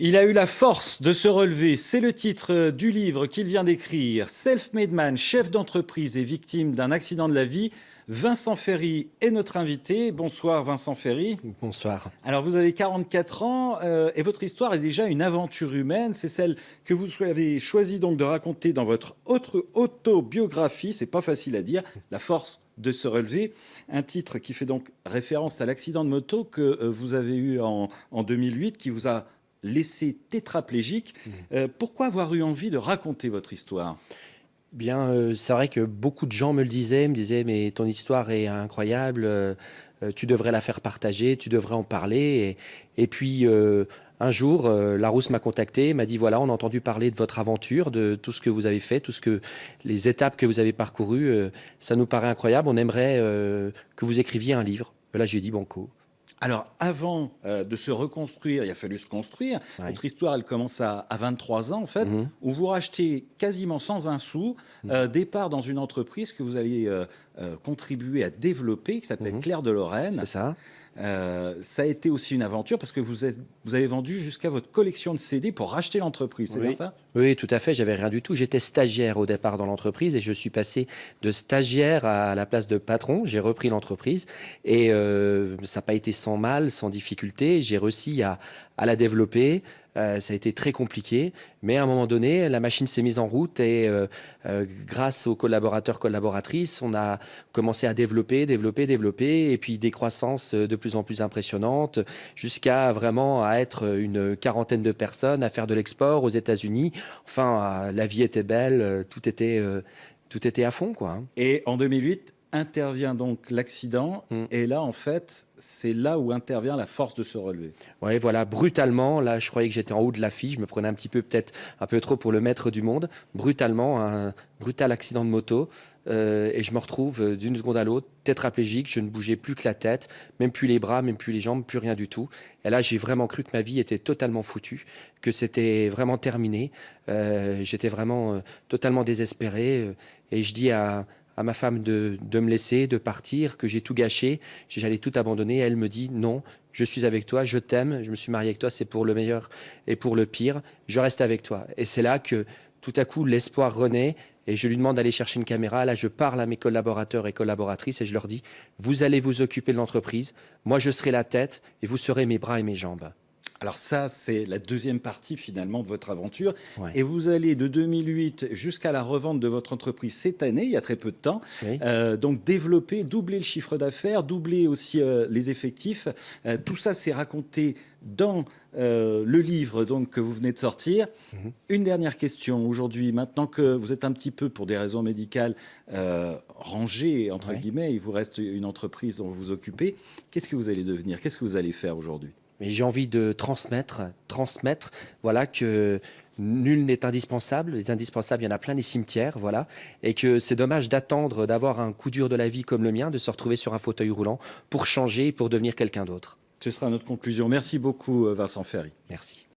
Il a eu la force de se relever, c'est le titre du livre qu'il vient d'écrire. Self-made man, chef d'entreprise et victime d'un accident de la vie. Vincent Ferry est notre invité. Bonsoir Vincent Ferry. Bonsoir. Alors vous avez 44 ans et votre histoire est déjà une aventure humaine. C'est celle que vous avez choisi donc de raconter dans votre autre autobiographie. C'est pas facile à dire. La force de se relever. Un titre qui fait donc référence à l'accident de moto que vous avez eu en 2008 qui vous a laissé tétraplégique. Pourquoi avoir eu envie de raconter votre histoire? Bien, c'est vrai que beaucoup de gens me disaient: «Mais ton histoire est incroyable, tu devrais la faire partager, tu devrais en parler» et puis, un jour, Larousse m'a contacté, m'a dit: «Voilà, on a entendu parler de votre aventure, de tout ce que vous avez fait, tout ce que les étapes que vous avez parcourues, ça nous paraît incroyable, on aimerait, que vous écriviez un livre». Et là, j'ai dit: «Banco». Alors, avant de se reconstruire, il a fallu se construire. Ouais. Votre histoire, elle commence à 23 ans, en fait, Mmh. où vous rachetez quasiment sans un sou des parts dans une entreprise que vous allez contribuer à développer, qui s'appelle Mmh. Clair de C'est Lorraine. ça. Ça a été aussi une aventure parce que vous avez vendu jusqu'à votre collection de CD pour racheter l'entreprise, c'est bien Oui, ça? oui, tout à fait. J'avais rien du tout. J'étais stagiaire au départ dans l'entreprise et je suis passé de stagiaire à la place de patron. J'ai repris l'entreprise et ça n'a pas été sans mal, sans difficulté. J'ai réussi à la développer. Ça a été très compliqué, mais à un moment donné, la machine s'est mise en route et grâce aux collaborateurs, collaboratrices, on a commencé à développer, et puis des croissances de plus en plus impressionnantes, jusqu'à vraiment à être une quarantaine de personnes, à faire de l'export aux États-Unis. Enfin, la vie était belle, tout était à fond, quoi, hein. Et en 2008, intervient donc l'accident. Mm. Et là, en fait, c'est là où intervient la force de se relever. Ouais, voilà, brutalement, là, je croyais que j'étais en haut de l'affiche, je me prenais un petit peu, peut-être un peu trop pour le maître du monde. Brutalement, un brutal accident de moto, et je me retrouve d'une seconde à l'autre, tétraplégique, je ne bougeais plus que la tête, même plus les bras, même plus les jambes, plus rien du tout. Et là, j'ai vraiment cru que ma vie était totalement foutue, que c'était vraiment terminé. J'étais vraiment totalement désespéré, et je dis à ma femme de me laisser, de partir, que j'ai tout gâché, j'allais tout abandonner. Elle me dit: «Non, je suis avec toi, je t'aime, je me suis marié avec toi, c'est pour le meilleur et pour le pire, je reste avec toi». Et c'est là que tout à coup l'espoir renaît et je lui demande d'aller chercher une caméra. Là, je parle à mes collaborateurs et collaboratrices et je leur dis: «Vous allez vous occuper de l'entreprise, moi je serai la tête et vous serez mes bras et mes jambes». Alors ça, c'est la deuxième partie finalement de votre aventure. Ouais. Et vous allez de 2008 jusqu'à la revente de votre entreprise cette année, il y a très peu de temps. Oui. Donc développer, doubler le chiffre d'affaires, doubler aussi les effectifs. Tout ça, c'est raconté dans le livre donc, que vous venez de sortir. Mmh. Une dernière question aujourd'hui, maintenant que vous êtes un petit peu, pour des raisons médicales, rangé, entre Ouais. guillemets, il vous reste une entreprise dont vous vous occupez. Qu'est-ce que vous allez devenir? Qu'est-ce que vous allez faire aujourd'hui? Mais j'ai envie de transmettre, voilà, que nul n'est indispensable. Les indispensables, il y en a plein les cimetières, voilà, et que c'est dommage d'attendre d'avoir un coup dur de la vie comme le mien, de se retrouver sur un fauteuil roulant pour changer, pour devenir quelqu'un d'autre. Ce sera notre conclusion. Merci beaucoup, Vincent Ferry. Merci.